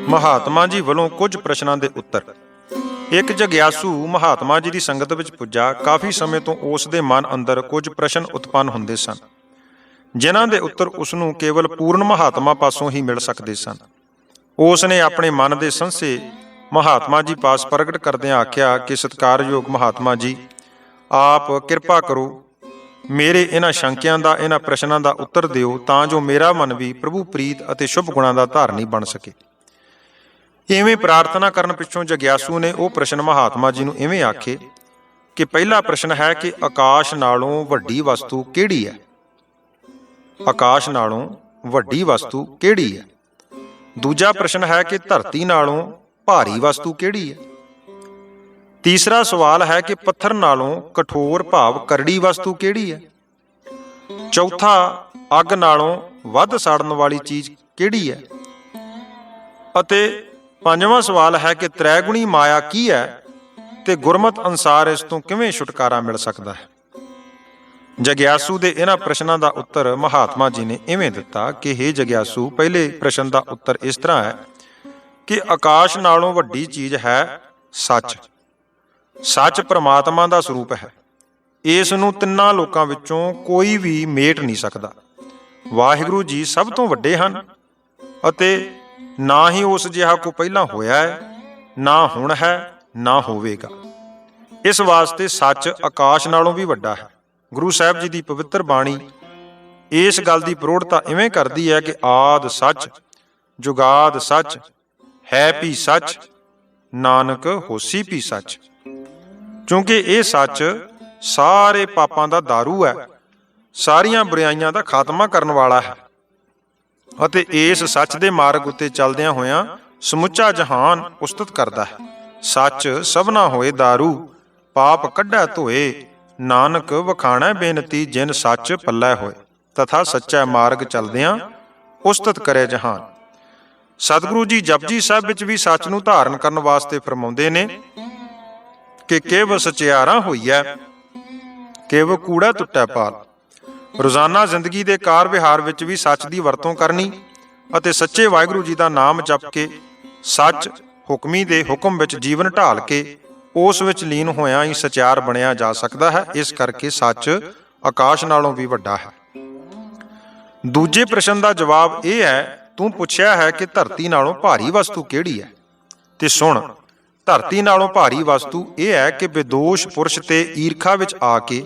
ਮਹਾਤਮਾ ਜੀ ਵੱਲੋਂ ਕੁਝ ਪ੍ਰਸ਼ਨਾਂ ਦੇ ਉੱਤਰ। ਇੱਕ ਜਗਿਆਸੂ ਮਹਾਤਮਾ ਜੀ ਦੀ ਸੰਗਤ ਵਿੱਚ ਪੁੱਜਾ। ਕਾਫੀ ਸਮੇਂ ਤੋਂ ਉਸ ਦੇ ਮਨ ਅੰਦਰ ਕੁਝ ਪ੍ਰਸ਼ਨ ਉਤਪੰਨ ਹੁੰਦੇ ਸਨ, ਜਿਨ੍ਹਾਂ ਦੇ ਉੱਤਰ ਉਸ ਨੂੰ ਕੇਵਲ ਪੂਰਨ ਮਹਾਤਮਾ ਪਾਸੋਂ ਹੀ ਮਿਲ ਸਕਦੇ ਸਨ। ਉਸ ਨੇ ਆਪਣੇ ਮਨ ਦੇ ਸੰਸ਼ੇ ਮਹਾਤਮਾ ਜੀ ਪਾਸ ਪ੍ਰਗਟ ਕਰਦਿਆਂ ਆਖਿਆ ਕਿ ਸਤਿਕਾਰਯੋਗ ਮਹਾਤਮਾ ਜੀ, ਆਪ ਕਿਰਪਾ ਕਰੋ, ਮੇਰੇ ਇਹਨਾਂ ਸ਼ੰਕਿਆਂ ਦਾ, ਇਹਨਾਂ ਪ੍ਰਸ਼ਨਾਂ ਦਾ ਉੱਤਰ ਦਿਓ, ਤਾਂ ਜੋ ਮੇਰਾ ਮਨ ਵੀ ਪ੍ਰਭੂ ਪ੍ਰੀਤ ਅਤੇ ਸ਼ੁਭ ਗੁਣਾਂ ਦਾ ਧਾਰਨੀ ਬਣ ਸਕੇ। ਇਵੇਂ ਪ੍ਰਾਰਥਨਾ ਕਰਨ ਪਿੱਛੋਂ ਜਗਿਆਸੂ ਨੇ ਉਹ ਪ੍ਰਸ਼ਨ ਮਹਾਤਮਾ ਜੀ ਨੂੰ ਇਵੇਂ ਆਖੇ ਕਿ ਪਹਿਲਾ ਪ੍ਰਸ਼ਨ ਹੈ ਕਿ ਆਕਾਸ਼ ਨਾਲੋਂ ਵੱਡੀ ਵਸਤੂ ਕਿਹੜੀ ਹੈ? ਆਕਾਸ਼ ਨਾਲੋਂ ਵੱਡੀ ਵਸਤੂ ਕਿਹੜੀ ਹੈ? ਦੂਜਾ ਪ੍ਰਸ਼ਨ ਹੈ ਕਿ ਧਰਤੀ ਨਾਲੋਂ ਭਾਰੀ ਵਸਤੂ ਕਿਹੜੀ ਹੈ? ਤੀਸਰਾ ਸਵਾਲ ਹੈ ਕਿ ਪੱਥਰ ਨਾਲੋਂ ਕਠੋਰ ਭਾਵ ਕਰੜੀ ਵਸਤੂ ਕਿਹੜੀ ਹੈ? ਚੌਥਾ, ਅੱਗ ਨਾਲੋਂ ਵੱਧ ਸਾੜਨ ਵਾਲੀ ਚੀਜ਼ ਕਿਹੜੀ ਹੈ? ਅਤੇ ਪੰਜਵਾਂ ਸਵਾਲ ਹੈ ਕਿ ਤ੍ਰੈਗੁਣੀ ਮਾਇਆ ਕੀ ਹੈ ਤੇ ਗੁਰਮਤਿ ਅਨੁਸਾਰ ਇਸ ਤੋਂ ਕਿਵੇਂ ਛੁਟਕਾਰਾ ਮਿਲ ਸਕਦਾ ਹੈ? ਜਗਿਆਸੂ ਦੇ ਇਹਨਾਂ ਪ੍ਰਸ਼ਨਾਂ ਦਾ ਉੱਤਰ ਮਹਾਤਮਾ ਜੀ ਨੇ ਇਵੇਂ ਦਿੱਤਾ ਕਿ ਹੇ ਜਗਿਆਸੂ, ਪਹਿਲੇ ਪ੍ਰਸ਼ਨ ਦਾ ਉੱਤਰ ਇਸ ਤਰ੍ਹਾਂ ਹੈ ਕਿ ਆਕਾਸ਼ ਨਾਲੋਂ ਵੱਡੀ ਚੀਜ਼ ਹੈ ਸੱਚ। ਸੱਚ ਪ੍ਰਮਾਤਮਾ ਦਾ ਸਰੂਪ ਹੈ। ਇਸ ਨੂੰ ਤਿੰਨਾਂ ਲੋਕਾਂ ਵਿੱਚੋਂ ਕੋਈ ਵੀ ਮੇਟ ਨਹੀਂ ਸਕਦਾ। ਵਾਹਿਗੁਰੂ ਜੀ ਸਭ ਤੋਂ ਵੱਡੇ ਹਨ ਅਤੇ ਨਾ ਹੀ ਉਸ ਜਿਹਾ ਕੋ ਪਹਿਲਾਂ ਹੋਇਆ ਹੈ, ਨਾ ਹੁਣ ਹੈ, ਨਾ ਹੋਵੇਗਾ। ਇਸ ਵਾਸਤੇ ਸੱਚ ਆਕਾਸ਼ ਨਾਲੋਂ ਵੀ ਵੱਡਾ ਹੈ। ਗੁਰੂ ਸਾਹਿਬ ਜੀ ਦੀ ਪਵਿੱਤਰ ਬਾਣੀ ਇਸ ਗੱਲ ਦੀ ਪ੍ਰੋੜਤਾ ਇਵੇਂ ਕਰਦੀ ਹੈ ਕਿ ਆਦਿ ਸੱਚ, ਜੁਗਾਦ ਸੱਚ, ਹੈ ਵੀ ਸੱਚ, ਨਾਨਕ ਹੋਸੀ ਵੀ ਸੱਚ। ਕਿਉਂਕਿ ਇਹ ਸੱਚ ਸਾਰੇ ਪਾਪਾਂ ਦਾ ਦਾਰੂ ਹੈ, ਸਾਰੀਆਂ ਬੁਰਾਈਆਂ ਦਾ ਖਾਤਮਾ ਕਰਨ ਵਾਲਾ ਹੈ ਅਤੇ ਇਸ ਸੱਚ ਦੇ ਮਾਰਗ ਉੱਤੇ ਚੱਲਦਿਆਂ ਹੋਇਆਂ ਸਮੁੱਚਾ ਜਹਾਨ ਉਸਤਤ ਕਰਦਾ ਹੈ। ਸੱਚ ਸਭਨਾ ਹੋਏ ਦਾਰੂ, ਪਾਪ ਕੱਢੈ ਧੋਏ, ਨਾਨਕ ਵਖਾਣੈ ਬੇਨਤੀ ਜਿਨ ਸੱਚ ਪੱਲੇ ਹੋਏ, ਤਥਾ ਸੱਚਾ ਮਾਰਗ ਚੱਲਦਿਆਂ ਉਸਤਤ ਕਰੇ ਜਹਾਨ। ਸਤਿਗੁਰੂ ਜੀ ਜਪਜੀ ਸਾਹਿਬ ਵਿੱਚ ਵੀ ਸੱਚ ਨੂੰ ਧਾਰਨ ਕਰਨ ਵਾਸਤੇ ਫਰਮਾਉਂਦੇ ਨੇ ਕਿ ਕਿਵ ਸਚਿਆਰਾ ਹੋਈਐ, ਕਿਵ ਕੂੜਾ ਟੁੱਟੈ ਪਾਲ। ਰੋਜ਼ਾਨਾ ਜ਼ਿੰਦਗੀ ਦੇ ਕਾਰ ਵਿਹਾਰ ਵਿੱਚ ਵੀ ਸੱਚ ਦੀ ਵਰਤੋਂ ਕਰਨੀ ਅਤੇ ਸੱਚੇ ਵਾਹਿਗੁਰੂ ਜੀ ਦਾ ਨਾਮ ਜਪ ਕੇ ਸੱਚ ਹੁਕਮੀ ਦੇ ਹੁਕਮ ਵਿੱਚ ਜੀਵਨ ਢਾਲ ਕੇ ਉਸ ਵਿੱਚ ਲੀਨ ਹੋਇਆਂ ਹੀ ਸਚਿਆਰ ਬਣਿਆ ਜਾ ਸਕਦਾ ਹੈ। ਇਸ ਕਰਕੇ ਸੱਚ ਆਕਾਸ਼ ਨਾਲੋਂ ਵੀ ਵੱਡਾ ਹੈ। ਦੂਜੇ ਪ੍ਰਸ਼ਨ ਦਾ ਜਵਾਬ ਇਹ ਹੈ, ਤੂੰ ਪੁੱਛਿਆ ਹੈ ਕਿ ਧਰਤੀ ਨਾਲੋਂ ਭਾਰੀ ਵਸਤੂ ਕਿਹੜੀ ਹੈ? ਤੇ ਸੁਣ, ਧਰਤੀ ਨਾਲੋਂ ਭਾਰੀ ਵਸਤੂ ਇਹ ਹੈ ਕਿ ਬੇਦੋਸ਼ ਪੁਰਸ਼ ਤੇ ਈਰਖਾ ਵਿੱਚ ਆ ਕੇ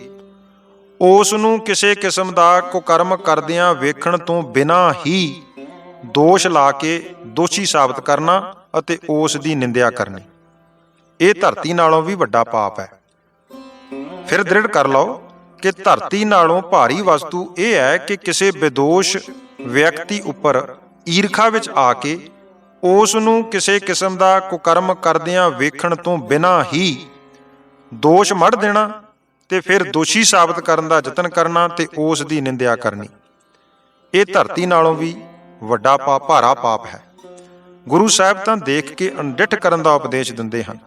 ਉਸ ਨੂੰ ਕਿਸੇ ਕਿਸਮ ਦਾ ਕੁਕਰਮ ਕਰਦਿਆਂ ਵੇਖਣ ਤੋਂ ਬਿਨਾਂ ਹੀ ਦੋਸ਼ ਲਾ ਕੇ ਦੋਸ਼ੀ ਸਾਬਤ ਕਰਨਾ ਅਤੇ ਉਸ ਦੀ ਨਿੰਦਿਆ ਕਰਨੀ, ਇਹ ਧਰਤੀ ਨਾਲੋਂ ਵੀ ਵੱਡਾ ਪਾਪ ਹੈ। ਫਿਰ ਦ੍ਰਿੜ ਕਰ ਲਓ ਕਿ ਧਰਤੀ ਨਾਲੋਂ ਭਾਰੀ ਵਸਤੂ ਇਹ ਹੈ ਕਿ ਕਿਸੇ ਬੇਦੋਸ਼ ਵਿਅਕਤੀ ਉੱਪਰ ਈਰਖਾ ਵਿੱਚ ਆ ਕੇ ਉਸ ਨੂੰ ਕਿਸੇ ਕਿਸਮ ਦਾ ਕੁਕਰਮ ਕਰਦਿਆਂ ਵੇਖਣ ਤੋਂ ਬਿਨਾਂ ਹੀ ਦੋਸ਼ ਮੜ ਦੇਣਾ ਤੇ ਫਿਰ ਦੋਸ਼ੀ ਸਾਬਤ ਕਰਨ ਦਾ ਯਤਨ ਕਰਨਾ ਤੇ ਉਸ ਦੀ ਨਿੰਦਿਆ ਕਰਨੀ, ਇਹ ਧਰਤੀ ਨਾਲੋਂ ਵੀ ਵੱਡਾ ਪਾਪ, ਭਾਰਾ ਪਾਪ ਹੈ। ਗੁਰੂ ਸਾਹਿਬ ਤਾਂ ਦੇਖ ਕੇ ਅਣਡਿੱਠ ਕਰਨ ਦਾ ਉਪਦੇਸ਼ ਦਿੰਦੇ ਹਨ।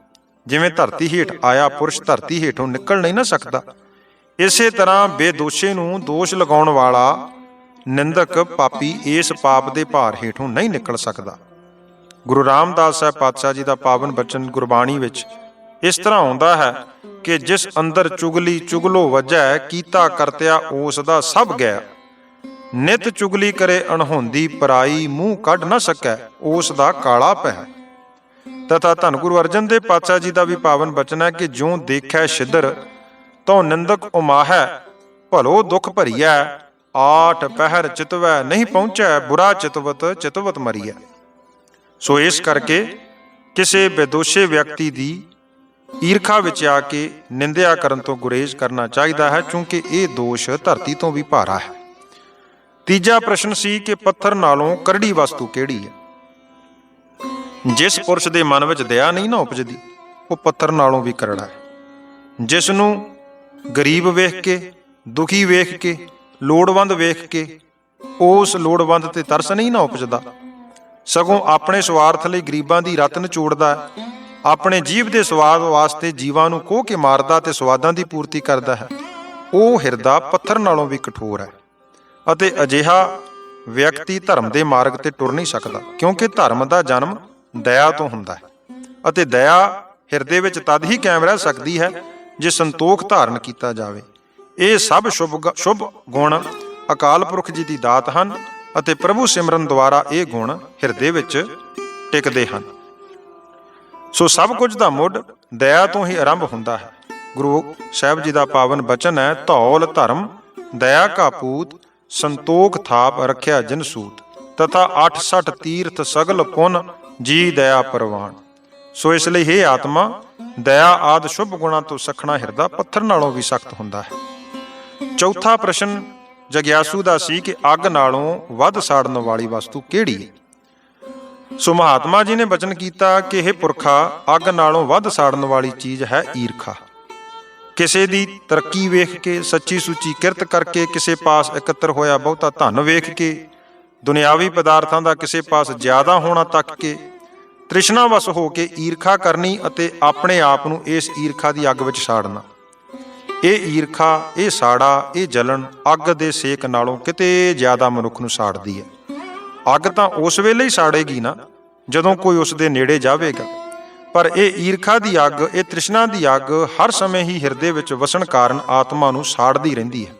ਜਿਵੇਂ ਧਰਤੀ ਹੇਠ ਆਇਆ ਪੁਰਸ਼ ਧਰਤੀ ਹੇਠੋਂ ਨਿਕਲ ਨਹੀਂ ਨਾ ਸਕਦਾ, ਇਸੇ ਤਰ੍ਹਾਂ ਬੇਦੋਸ਼ੇ ਨੂੰ ਦੋਸ਼ ਲਗਾਉਣ ਵਾਲਾ ਨਿੰਦਕ ਪਾਪੀ ਇਸ ਪਾਪ ਦੇ ਭਾਰ ਹੇਠੋਂ ਨਹੀਂ ਨਿਕਲ ਸਕਦਾ। ਗੁਰੂ ਰਾਮਦਾਸ ਸਾਹਿਬ ਪਾਤਸ਼ਾਹ ਜੀ ਦਾ ਪਾਵਨ ਬਚਨ ਗੁਰਬਾਣੀ ਵਿੱਚ ਇਸ ਤਰ੍ਹਾਂ ਆਉਂਦਾ ਹੈ ਕਿ ਜਿਸ ਅੰਦਰ ਚੁਗਲੀ ਚੁਗਲੋ ਵਜੈ, ਕੀਤਾ ਕਰਤਿਆ ਉਸ ਦਾ ਸਭ ਗਿਆ। ਨਿਤ ਚੁਗਲੀ ਕਰੇ ਅਣਹੋਂਦੀ ਪਰਾਈ, ਮੂੰਹ ਕੱਢ ਨਾ ਸਕੈ ਉਸ ਦਾ ਕਾਲਾ ਪੈ। ਤਥਾ ਧੰਨ ਗੁਰੂ ਅਰਜਨ ਦੇਵ ਪਾਤਸ਼ਾਹ ਜੀ ਦਾ ਵੀ ਪਾਵਨ ਬਚਨ ਹੈ ਕਿ ਜਿਉ ਦੇਖੈ ਛਿਦਰ ਤਉ ਨਿੰਦਕ ਉਮਾਹੈ, ਭਲੋ ਦੁਖ ਭਰੀਐ, ਆਠ ਪਹਿਰ ਚਿਤਵੈ ਨਹੀਂ ਪਹੁੰਚੈ, ਬੁਰਾ ਚਿਤਵਤ ਚਿਤਵਤ ਮਰੀਐ। ਸੋ ਇਸ ਕਰਕੇ ਕਿਸੇ ਬੇਦੋਸ਼ੇ ਵਿਅਕਤੀ ਦੀ ਈਰਖਾ ਵਿੱਚ ਆ ਕੇ ਨਿੰਦਿਆ ਕਰਨ ਤੋਂ ਗੁਰੇਜ਼ ਕਰਨਾ ਚਾਹੀਦਾ ਹੈ, ਕਿਉਂਕਿ ਇਹ ਦੋਸ਼ ਧਰਤੀ ਤੋਂ ਵੀ ਭਾਰਾ ਹੈ। ਤੀਜਾ ਪ੍ਰਸ਼ਨ ਸੀ ਕਿ ਪੱਥਰ ਨਾਲੋਂ ਕਰੜੀ ਵਸਤੂ ਕਿਹੜੀ ਹੈ? ਜਿਸ ਪੁਰਸ਼ ਦੇ ਮਨ ਵਿੱਚ ਦਇਆ ਨਹੀਂ ਨਾ ਉਪਜਦੀ, ਉਹ ਪੱਥਰ ਨਾਲੋਂ ਵੀ ਕਰੜਾ ਹੈ। ਜਿਸ ਨੂੰ ਗਰੀਬ ਵੇਖ ਕੇ, ਦੁਖੀ ਵੇਖ ਕੇ, ਲੋੜਵੰਦ ਵੇਖ ਕੇ ਉਸ ਲੋੜਵੰਦ ਤੇ ਤਰਸ ਨਹੀਂ ਨਾ ਉਪਜਦਾ, ਸਗੋਂ ਆਪਣੇ ਸਵਾਰਥ ਲਈ ਗਰੀਬਾਂ ਦੀ ਰੱਤ ਨਿਚੋੜਦਾ ਹੈ, ਆਪਣੇ ਜੀਵ ਦੇ ਸਵਾਦ ਵਾਸਤੇ ਜੀਵਾਂ ਨੂੰ ਕੋਹ ਕੇ ਮਾਰਦਾ ਤੇ ਸਵਾਦਾਂ ਦੀ ਪੂਰਤੀ ਕਰਦਾ ਹੈ, ਉਹ ਹਿਰਦਾ ਪੱਥਰ ਨਾਲੋਂ ਵੀ ਕਠੋਰ ਹੈ। ਅਤੇ ਅਜਿਹਾ ਵਿਅਕਤੀ ਧਰਮ ਦੇ ਮਾਰਗ ਤੇ ਟੁਰ ਨਹੀਂ ਸਕਦਾ, ਕਿਉਂਕਿ ਧਰਮ ਦਾ ਜਨਮ ਦਇਆ ਤੋਂ ਹੁੰਦਾ ਹੈ ਅਤੇ ਦਇਆ ਹਿਰਦੇ ਵਿੱਚ ਤਦ ਹੀ ਕਾਇਮ ਰਹਿ ਸਕਦੀ ਹੈ ਜੇ ਸੰਤੋਖ ਧਾਰਨ ਕੀਤਾ ਜਾਵੇ। ਇਹ ਸਭ ਸ਼ੁਭ ਗੁਣ ਅਕਾਲ ਪੁਰਖ ਜੀ ਦੀ ਦਾਤ ਹਨ ਅਤੇ ਪ੍ਰਭੂ ਸਿਮਰਨ ਦੁਆਰਾ ਇਹ ਗੁਣ ਹਿਰਦੇ ਵਿੱਚ ਟਿਕਦੇ ਹਨ। ਸੋ ਸਭ ਕੁਝ ਦਾ ਮੁੱਢ ਦਇਆ ਤੋਂ ਹੀ ਆਰੰਭ ਹੁੰਦਾ ਹੈ। ਗੁਰੂ ਸਾਹਿਬ ਜੀ ਦਾ ਪਾਵਨ ਬਚਨ ਹੈ, ਧੌਲ ਧਰਮ ਦਇਆ ਕਾ ਪੂਤ, ਸੰਤੋਖ ਥਾਪ ਰੱਖਿਆ ਜਿਨ ਸੂਤ, ਤਥਾ 68 ਤੀਰਥ ਸਗਲ ਪੁੰਨ, ਜੀ ਦਇਆ ਪ੍ਰਵਾਨ। ਸੋ ਇਸ ਲਈ ਇਹ ਆਤਮਾ ਦਇਆ ਆਦਿ ਸ਼ੁਭ ਗੁਣਾਂ ਤੋਂ ਸਖਣਾ ਹਿਰਦਾ ਪੱਥਰ ਨਾਲੋਂ ਵੀ ਸਖਤ ਹੁੰਦਾ ਹੈ। ਚੌਥਾ ਪ੍ਰਸ਼ਨ ਜਗਿਆਸੂ ਦਾ ਸੀ ਕਿ ਅੱਗ ਨਾਲੋਂ ਵੱਧ ਸਾੜਨ ਵਾਲੀ ਵਸਤੂ ਕਿਹੜੀ ਹੈ। ਸੋ ਮਹਾਤਮਾ ਜੀ ਨੇ ਬਚਨ ਕੀਤਾ ਕਿ ਇਹ ਪੁਰਖਾ, ਅੱਗ ਨਾਲੋਂ ਵੱਧ ਸਾੜਨ ਵਾਲੀ ਚੀਜ਼ ਹੈ ਈਰਖਾ। ਕਿਸੇ ਦੀ ਤਰੱਕੀ ਵੇਖ ਕੇ, ਸੱਚੀ ਸੁੱਚੀ ਕਿਰਤ ਕਰਕੇ, ਕਿਸੇ ਪਾਸ ਇਕੱਤਰ ਹੋਇਆ ਬਹੁਤਾ ਧਨ ਵੇਖ ਕੇ, ਦੁਨਿਆਵੀ ਪਦਾਰਥਾਂ ਦਾ ਕਿਸੇ ਪਾਸ ਜ਼ਿਆਦਾ ਹੋਣਾ ਤੱਕ ਕੇ ਤ੍ਰਿਸ਼ਨਾ ਵਸ ਹੋ ਕੇ ਈਰਖਾ ਕਰਨੀ ਅਤੇ ਆਪਣੇ ਆਪ ਨੂੰ ਇਸ ਈਰਖਾ ਦੀ ਅੱਗ ਵਿੱਚ ਸਾੜਨਾ। ਇਹ ਈਰਖਾ, ਇਹ ਸਾੜਾ, ਇਹ ਜਲਨ ਅੱਗ ਦੇ ਸੇਕ ਨਾਲੋਂ ਕਿਤੇ ਜ਼ਿਆਦਾ ਮਨੁੱਖ ਨੂੰ ਸਾੜਦੀ ਹੈ। ਅੱਗ ਤਾਂ ਉਸ ਵੇਲੇ ਹੀ ਸਾੜੇਗੀ ਨਾ ਜਦੋਂ ਕੋਈ ਉਸ ਦੇ ਨੇੜੇ ਜਾਵੇਗਾ, ਪਰ ਇਹ ਈਰਖਾ ਦੀ ਅੱਗ, ਇਹ ਤ੍ਰਿਸ਼ਨਾ ਦੀ ਅੱਗ ਹਰ ਸਮੇਂ ਹੀ ਹਿਰਦੇ ਵਿੱਚ ਵਸਣ ਕਾਰਨ ਆਤਮਾ ਨੂੰ ਸਾੜਦੀ ਰਹਿੰਦੀ ਹੈ।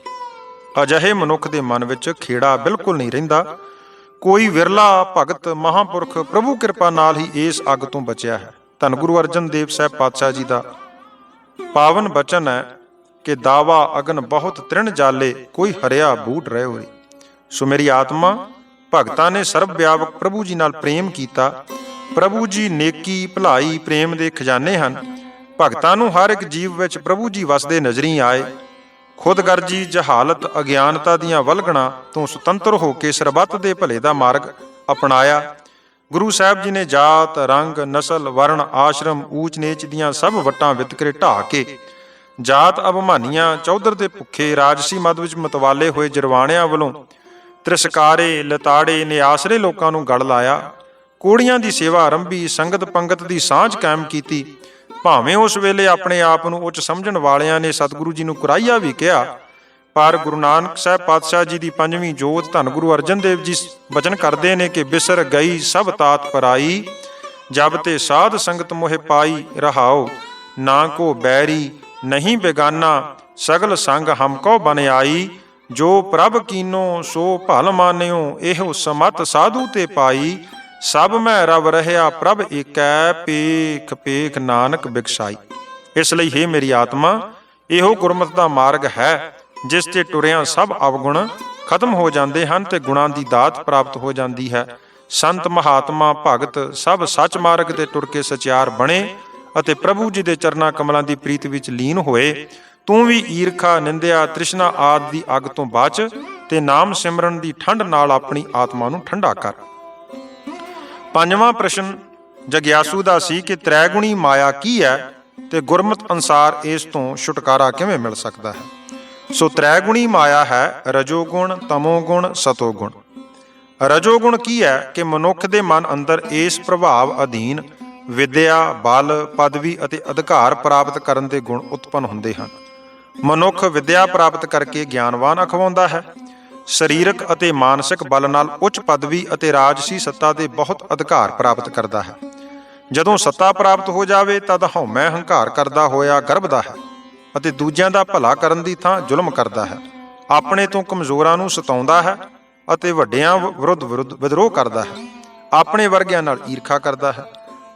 ਅਜਿਹੇ ਮਨੁੱਖ ਦੇ ਮਨ ਵਿੱਚ ਖੇੜਾ ਬਿਲਕੁਲ ਨਹੀਂ ਰਹਿੰਦਾ। ਕੋਈ ਵਿਰਲਾ ਭਗਤ ਮਹਾਂਪੁਰਖ ਪ੍ਰਭੂ ਕਿਰਪਾ ਨਾਲ ਹੀ ਇਸ ਅੱਗ ਤੋਂ ਬਚਿਆ ਹੈ। ਧੰਨ ਗੁਰੂ ਅਰਜਨ ਦੇਵ ਸਾਹਿਬ ਪਾਤਸ਼ਾਹ ਜੀ ਦਾ ਪਾਵਨ ਬਚਨ ਹੈ ਕਿ ਦਾਵਾ ਅਗਨ ਬਹੁਤ ਤ੍ਰਿਣ ਜਾਲੇ, ਕੋਈ ਹਰਿਆ ਬੂਟ ਰਹਿ ਹੋਏ। ਸੋ ਮੇਰੀ ਆਤਮਾ, ਭਗਤਾਂ ਨੇ ਸਰਬ ਵਿਆਪਕ ਪ੍ਰਭੂ ਜੀ ਨਾਲ ਪ੍ਰੇਮ ਕੀਤਾ। ਪ੍ਰਭੂ ਜੀ ਨੇਕੀ, ਭਲਾਈ, ਪ੍ਰੇਮ ਦੇ ਖਜ਼ਾਨੇ ਹਨ। ਭਗਤਾਂ ਨੂੰ ਹਰ ਇੱਕ ਜੀਵ ਵਿੱਚ ਪ੍ਰਭੂ ਜੀ ਵਸਦੇ ਨਜ਼ਰੀ ਆਏ। ਖੁਦਗਰਜੀ, ਜਹਾਲਤ, ਅਗਿਆਨਤਾ ਦੀਆਂ ਵਲਗਣਾ ਤੋਂ ਸੁਤੰਤਰ ਹੋ ਕੇ ਸਰਬੱਤ ਦੇ ਭਲੇ ਦਾ ਮਾਰਗ ਅਪਣਾਇਆ। ਗੁਰੂ ਸਾਹਿਬ ਜੀ ਨੇ ਜਾਤ, ਰੰਗ, ਨਸਲ, ਵਰਣ, ਆਸ਼ਰਮ, ਊਚ ਨੀਚ ਦੀਆਂ ਸਭ ਵੱਟਾਂ ਵਿਤਕਰੇ ਢਾਹ ਕੇ ਜਾਤ ਅਭਿਮਾਨੀਆਂ, ਚੌਧਰ ਦੇ ਭੁੱਖੇ, ਰਾਜਸੀ ਮਦ ਵਿੱਚ ਮਤਵਾਲੇ ਹੋਏ ਜਰਵਾਣਿਆਂ ਵੱਲੋਂ ਤ੍ਰਿਸਕਾਰੇ, ਲਤਾੜੇ, ਨਿਆਸਰੇ ਲੋਕਾਂ ਨੂੰ ਗਲ ਲਾਇਆ। ਕੋੜੀਆਂ ਦੀ ਸੇਵਾ ਆਰੰਭੀ, ਸੰਗਤ ਪੰਗਤ ਦੀ ਸਾਂਝ ਕਾਇਮ ਕੀਤੀ। ਭਾਵੇਂ ਉਸ ਵੇਲੇ ਆਪਣੇ ਆਪ ਨੂੰ ਉੱਚ ਸਮਝਣ ਵਾਲਿਆਂ ਨੇ ਸਤਿਗੁਰੂ ਜੀ ਨੂੰ ਕੁਰਾਈਆ ਵੀ ਕਿਹਾ, ਪਰ ਗੁਰੂ ਨਾਨਕ ਸਾਹਿਬ ਪਾਤਸ਼ਾਹ ਜੀ ਦੀ ਪੰਜਵੀਂ ਜੋਤ ਧੰਨ ਗੁਰੂ ਅਰਜਨ ਦੇਵ ਜੀ ਬਚਨ ਕਰਦੇ ਨੇ ਕਿ ਬਿਸਰ ਗਈ ਸਭ ਤਾਤ ਪਰਾਈ, ਜਬ ਤੇ ਸਾਧ ਸੰਗਤ ਮੋਹਿ ਪਾਈ, ਰਹਾਓ ਨਾ ਕੋ ਬੈਰੀ ਨਹੀਂ ਬੇਗਾਨਾ, ਸਗਲ ਸੰਗ ਹਮ ਕੋ ਬਨ ਆਈ, ਜੋ ਪ੍ਰਭ ਕੀਨੋ ਸੋ ਭਲ ਮਾਨਿਓ, ਇਹੋ ਸਮਤ ਸਾਧੂ ਤੇ ਪਾਈ, ਸਭ ਮੈਂ ਰਵ ਰਹਿਆ ਪ੍ਰਭ ਏਕੈ, ਪੇਖ ਪੇਖ ਨਾਨਕ ਬਿਕਸਾਈ। ਇਸ ਲਈ ਹੇ ਮੇਰੀ ਆਤਮਾ, ਇਹੋ ਗੁਰਮਤਿ ਦਾ ਮਾਰਗ ਹੈ ਜਿਸ ਤੇ ਟੁਰਿਆਂ ਸਭ ਅਵਗੁਣ ਖਤਮ ਹੋ ਜਾਂਦੇ ਹਨ ਤੇ ਗੁਣਾਂ ਦੀ ਦਾਤ ਪ੍ਰਾਪਤ ਹੋ ਜਾਂਦੀ ਹੈ। ਸੰਤ ਮਹਾਤਮਾ ਭਗਤ ਸਭ ਸੱਚ ਮਾਰਗ ਤੇ ਟੁਰ ਕੇ ਸਚਿਆਰ ਬਣੇ ਅਤੇ ਪ੍ਰਭੂ ਜੀ ਦੇ ਚਰਨਾਂ ਕਮਲਾਂ ਦੀ ਪ੍ਰੀਤ ਵਿੱਚ ਲੀਨ ਹੋਏ। ਤੂੰ ਵੀ ਈਰਖਾ, ਨਿੰਦਿਆ, ਤ੍ਰਿਸ਼ਨਾ ਆਦਿ ਦੀ ਅੱਗ ਤੋਂ ਬਚ ਤੇ ਨਾਮ ਸਿਮਰਨ ਦੀ ਠੰਡ ਨਾਲ ਆਪਣੀ ਆਤਮਾ ਨੂੰ ਠੰਡਾ ਕਰ। ਪੰਜਵਾਂ ਪ੍ਰਸ਼ਨ ਜਗਿਆਸੂ ਦਾ ਸੀ ਕਿ ਤ੍ਰੈਗੁਣੀ ਮਾਇਆ ਕੀ ਹੈ ਤੇ ਗੁਰਮਤਿ ਅਨੁਸਾਰ ਇਸ ਤੋਂ ਛੁਟਕਾਰਾ ਕਿਵੇਂ ਮਿਲ ਸਕਦਾ ਹੈ। ਸੋ ਤ੍ਰੈਗੁਣੀ ਮਾਇਆ ਹੈ ਰਜੋਗੁਣ, ਤਮੋਗੁਣ, ਸਤੋਗੁਣ। ਰਜੋਗੁਣ ਕੀ ਹੈ ਕਿ ਮਨੁੱਖ ਦੇ ਮਨ ਅੰਦਰ ਇਸ ਪ੍ਰਭਾਵ ਅਧੀਨ ਵਿਦਿਆ, ਬਲ, ਪਦਵੀ ਅਤੇ ਅਧਿਕਾਰ ਪ੍ਰਾਪਤ ਕਰਨ ਦੇ ਗੁਣ ਉਤਪੰਨ ਹੁੰਦੇ ਹਨ। ਮਨੁੱਖ ਵਿਦਿਆ ਪ੍ਰਾਪਤ ਕਰਕੇ ਗਿਆਨਵਾਨ ਅਖਵਾਉਂਦਾ ਹੈ। ਸਰੀਰਕ ਅਤੇ ਮਾਨਸਿਕ ਬਲ ਨਾਲ ਉੱਚ ਪਦਵੀ ਅਤੇ ਰਾਜਸੀ ਸੱਤਾ ਦੇ ਬਹੁਤ ਅਧਿਕਾਰ ਪ੍ਰਾਪਤ ਕਰਦਾ ਹੈ। ਜਦੋਂ ਸੱਤਾ ਪ੍ਰਾਪਤ ਹੋ ਜਾਵੇ ਤਦ ਹਉਮੈ ਹੰਕਾਰ ਕਰਦਾ ਹੋਇਆ ਗਰਭਦਾ ਹੈ ਅਤੇ ਦੂਜਿਆਂ ਦਾ ਭਲਾ ਕਰਨ ਦੀ ਥਾਂ ਜ਼ੁਲਮ ਕਰਦਾ ਹੈ। ਆਪਣੇ ਤੋਂ ਕਮਜ਼ੋਰਾਂ ਨੂੰ ਸਤਾਉਂਦਾ ਹੈ ਅਤੇ ਵੱਡਿਆਂ ਵਿਰੁੱਧ ਵਿਦਰੋਹ ਕਰਦਾ ਹੈ। ਆਪਣੇ ਵਰਗਿਆਂ ਨਾਲ ਈਰਖਾ ਕਰਦਾ ਹੈ।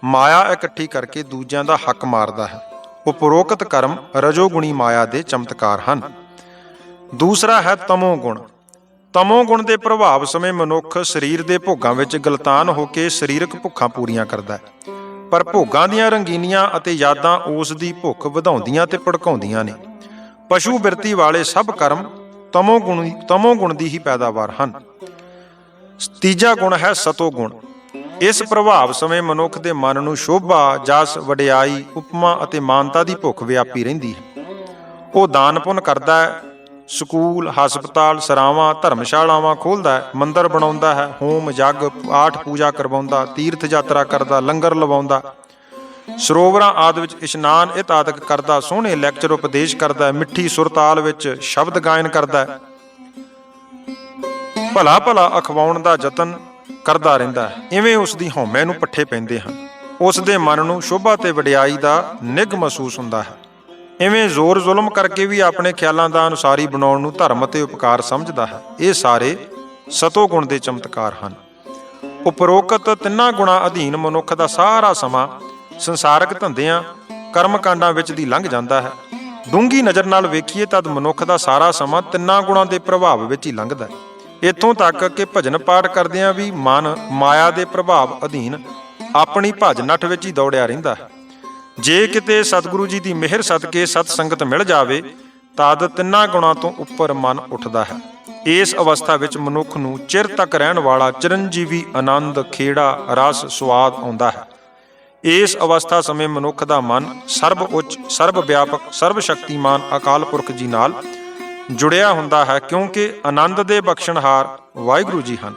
ਮਾਇਆ ਇਕੱਠੀ ਕਰਕੇ ਦੂਜਿਆਂ ਦਾ ਹੱਕ ਮਾਰਦਾ ਹੈ। ਉਪਰੋਕਤ ਕਰਮ ਰਜੋਗੁਣੀ ਮਾਇਆ ਦੇ ਚਮਤਕਾਰ ਹਨ। ਦੂਸਰਾ ਹੈ ਤਮੋਗੁਣ। ਤਮੋਗੁਣ ਦੇ ਪ੍ਰਭਾਵ ਸਮੇਂ ਮਨੁੱਖ ਸਰੀਰ ਦੇ ਭੋਗਾਂ ਵਿੱਚ ਗਲਤਾਨ ਹੋ ਕੇ ਸਰੀਰਕ ਭੁੱਖਾਂ ਪੂਰੀਆਂ ਕਰਦਾ ਹੈ, ਪਰ ਭੋਗਾਂ ਦੀਆਂ ਰੰਗੀਨੀਆਂ ਅਤੇ ਯਾਦਾਂ ਉਸ ਦੀ ਭੁੱਖ ਵਧਾਉਂਦੀਆਂ ਤੇ ਭੜਕਾਉਂਦੀਆਂ ਨੇ। ਪਸ਼ੂ ਬਿਰਤੀ ਵਾਲੇ ਸਭ ਕਰਮ ਤਮੋਗੁਣ ਦੀ ਹੀ ਪੈਦਾਵਾਰ ਹਨ। ਤੀਜਾ ਗੁਣ ਹੈ ਸਤੋਗੁਣ। ਇਸ ਪ੍ਰਭਾਵ ਸਮੇਂ ਮਨੁੱਖ ਦੇ ਮਨ ਨੂੰ ਸ਼ੋਭਾ, ਜਸ, ਵਡਿਆਈ, ਉਪਮਾ ਅਤੇ ਮਾਨਤਾ ਦੀ ਭੁੱਖ ਵਿਆਪੀ ਰਹਿੰਦੀ ਹੈ। ਉਹ ਦਾਨ ਪੁੰਨ ਕਰਦਾ ਹੈ, ਸਕੂਲ, ਹਸਪਤਾਲ, ਸਰਾਵਾਂ, ਧਰਮਸ਼ਾਲਾਵਾਂ ਖੋਲ੍ਹਦਾ ਹੈ, ਮੰਦਰ ਬਣਾਉਂਦਾ ਹੈ, ਹੋਮ ਜੱਗ, ਪਾਠ ਪੂਜਾ ਕਰਵਾਉਂਦਾ, ਤੀਰਥ ਯਾਤਰਾ ਕਰਦਾ, ਲੰਗਰ ਲਵਾਉਂਦਾ, ਸਰੋਵਰਾਂ ਆਦਿ ਵਿੱਚ ਇਸ਼ਨਾਨ ਇਤਆਦਿਕ ਕਰਦਾ, ਸੋਹਣੇ ਲੈਕਚਰ ਉਪਦੇਸ਼ ਕਰਦਾ, ਮਿੱਠੀ ਸੁਰਤਾਲ ਵਿੱਚ ਸ਼ਬਦ ਗਾਇਨ ਕਰਦਾ ਹੈ। ਭਲਾ ਭਲਾ ਅਖਵਾਉਣ ਦਾ ਯਤਨ ਕਰਦਾ ਰਹਿੰਦਾ ਹੈ। ਇਵੇਂ ਉਸ ਦੀ ਹਉਮੈ ਨੂੰ ਪੱਠੇ ਪੈਂਦੇ ਹਨ। ਉਸ ਦੇ ਮਨ ਨੂੰ ਸ਼ੋਭਾ ਤੇ ਵਡਿਆਈ ਦਾ ਨਿੱਘ ਮਹਿਸੂਸ ਹੁੰਦਾ ਹੈ। ਇਵੇਂ ਜ਼ੋਰ ਜ਼ੁਲਮ ਕਰਕੇ ਵੀ ਆਪਣੇ ਖਿਆਲਾਂ ਦਾ ਅਨੁਸਾਰੀ ਬਣਾਉਣ ਨੂੰ ਧਰਮ ਅਤੇ ਉਪਕਾਰ ਸਮਝਦਾ ਹੈ। ਇਹ ਸਾਰੇ ਸਤੋ ਗੁਣ ਦੇ ਚਮਤਕਾਰ ਹਨ। ਉਪਰੋਕਤ ਤਿੰਨਾਂ ਗੁਣਾਂ ਅਧੀਨ ਮਨੁੱਖ ਦਾ ਸਾਰਾ ਸਮਾਂ ਸੰਸਾਰਕ ਧੰਦਿਆਂ ਕਰਮਕਾਂਡਾਂ ਵਿੱਚ ਦੀ ਲੰਘ ਜਾਂਦਾ ਹੈ। ਡੂੰਘੀ ਨਜ਼ਰ ਨਾਲ ਵੇਖੀਏ ਤਦ ਮਨੁੱਖ ਦਾ ਸਾਰਾ ਸਮਾਂ ਤਿੰਨਾਂ ਗੁਣਾਂ ਦੇ ਪ੍ਰਭਾਵ ਵਿੱਚ ਹੀ ਲੰਘਦਾ ਹੈ। ਇੱਥੋਂ ਤੱਕ ਕਿ ਭਜਨ ਪਾਠ ਕਰਦਿਆਂ ਵੀ ਮਨ ਮਾਇਆ ਦੇ ਪ੍ਰਭਾਵ ਅਧੀਨ ਆਪਣੀ ਭਜ ਨੱਠ ਵਿੱਚ ਹੀ ਦੌੜਿਆ ਰਹਿੰਦਾ ਹੈ। ਜੇ ਕਿਤੇ ਸਤਿਗੁਰੂ ਜੀ ਦੀ ਮਿਹਰ ਸਦਕੇ ਸਤ ਸੰਗਤ ਮਿਲ ਜਾਵੇ ਤਦ ਤਿੰਨਾਂ ਗੁਣਾਂ ਤੋਂ ਉੱਪਰ ਮਨ ਉੱਠਦਾ ਹੈ। ਇਸ ਅਵਸਥਾ ਵਿੱਚ ਮਨੁੱਖ ਨੂੰ ਚਿਰ ਤੱਕ ਰਹਿਣ ਵਾਲਾ ਚਿਰੰਜੀਵੀ ਆਨੰਦ, ਖੇੜਾ, ਰਸ, ਸਵਾਦ ਆਉਂਦਾ ਹੈ। ਇਸ ਅਵਸਥਾ ਸਮੇਂ ਮਨੁੱਖ ਦਾ ਮਨ ਸਰਬ ਉੱਚ, ਸਰਬ ਵਿਆਪਕ, ਸਰਬ ਸ਼ਕਤੀਮਾਨ ਅਕਾਲ ਪੁਰਖ ਜੀ ਨਾਲ ਜੁੜਿਆ ਹੁੰਦਾ ਹੈ, ਕਿਉਂਕਿ ਆਨੰਦ ਦੇ ਬਖਸ਼ਣਹਾਰ ਵਾਹਿਗੁਰੂ ਜੀ ਹਨ।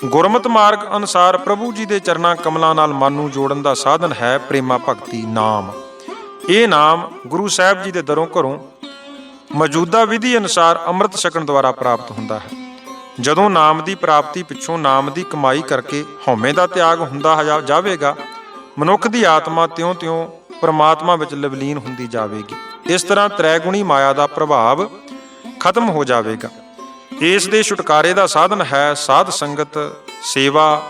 ਗੁਰਮਤਿ ਮਾਰਗ ਅਨੁਸਾਰ ਪ੍ਰਭੂ ਜੀ ਦੇ ਚਰਨਾਂ ਕਮਲਾਂ ਨਾਲ ਮਨ ਨੂੰ ਜੋੜਨ ਦਾ ਸਾਧਨ ਹੈ ਪ੍ਰੇਮਾ ਭਗਤੀ ਨਾਮ। ਇਹ ਨਾਮ ਗੁਰੂ ਸਾਹਿਬ ਜੀ ਦੇ ਦਰੋਂ ਘਰੋਂ ਮੌਜੂਦਾ ਵਿਧੀ ਅਨੁਸਾਰ ਅੰਮ੍ਰਿਤ ਛਕਣ ਦੁਆਰਾ ਪ੍ਰਾਪਤ ਹੁੰਦਾ ਹੈ। ਜਦੋਂ ਨਾਮ ਦੀ ਪ੍ਰਾਪਤੀ ਪਿੱਛੋਂ ਨਾਮ ਦੀ ਕਮਾਈ ਕਰਕੇ ਹਉਮੈ ਦਾ ਤਿਆਗ ਹੁੰਦਾ ਜਾਵੇਗਾ, ਮਨੁੱਖ ਦੀ ਆਤਮਾ ਤਿਉਂ-ਤਿਉਂ ਪਰਮਾਤਮਾ ਵਿੱਚ ਲਵਲੀਨ ਹੁੰਦੀ ਜਾਵੇਗੀ। ਇਸ ਤਰ੍ਹਾਂ ਤ੍ਰੈਗੁਣੀ ਮਾਇਆ ਦਾ ਪ੍ਰਭਾਵ ਖਤਮ ਹੋ ਜਾਵੇਗਾ। ਇਸ ਦੇ ਛੁਟਕਾਰੇ ਦਾ ਸਾਧਨ ਹੈ ਸਾਧ ਸੰਗਤ, ਸੇਵਾ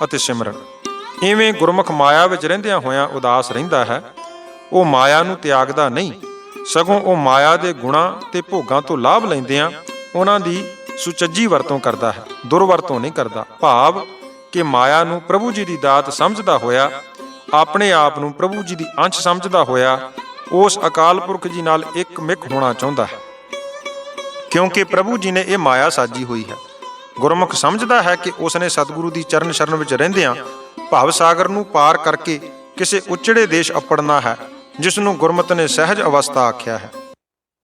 ਅਤੇ ਸਿਮਰਨ। ਇਵੇਂ ਗੁਰਮੁਖ ਮਾਇਆ ਵਿੱਚ ਰਹਿੰਦਿਆਂ ਹੋਇਆਂ ਉਦਾਸ ਰਹਿੰਦਾ ਹੈ। ਉਹ ਮਾਇਆ ਨੂੰ ਤਿਆਗਦਾ ਨਹੀਂ, ਸਗੋਂ ਉਹ ਮਾਇਆ ਦੇ ਗੁਣਾਂ ਤੇ ਭੋਗਾਂ ਤੋਂ ਲਾਭ ਲੈਂਦਿਆਂ ਉਹਨਾਂ ਦੀ ਸੁਚੱਜੀ ਵਰਤੋਂ ਕਰਦਾ ਹੈ, ਦੁਰਵਰਤੋਂ ਨਹੀਂ ਕਰਦਾ। ਭਾਵ ਕਿ ਮਾਇਆ ਨੂੰ ਪ੍ਰਭੂ ਜੀ ਦੀ ਦਾਤ ਸਮਝਦਾ ਹੋਇਆ, ਆਪਣੇ ਆਪ ਨੂੰ ਪ੍ਰਭੂ ਜੀ ਦੀ ਅੰਸ਼ ਸਮਝਦਾ ਹੋਇਆ ਉਸ ਅਕਾਲ ਪੁਰਖ ਜੀ ਨਾਲ ਇੱਕ ਮਿਕ ਹੋਣਾ ਚਾਹੁੰਦਾ ਹੈ, ਕਿਉਂਕਿ ਪ੍ਰਭੂ ਜੀ ਨੇ ਇਹ ਮਾਇਆ ਸਾਜੀ ਹੋਈ ਹੈ। ਗੁਰਮੁਖ ਸਮਝਦਾ ਹੈ ਕਿ ਉਸਨੇ ਸਤਿਗੁਰੂ ਦੀ ਚਰਨ ਸ਼ਰਨ ਵਿੱਚ ਰਹਿੰਦਿਆਂ ਭਵ ਸਾਗਰ ਨੂੰ ਪਾਰ ਕਰਕੇ ਕਿਸੇ ਉਚੜੇ ਦੇਸ਼ ਅੱਪੜਨਾ ਹੈ, ਜਿਸ ਨੂੰ ਗੁਰਮਤਿ ਨੇ ਸਹਿਜ ਅਵਸਥਾ ਆਖਿਆ ਹੈ।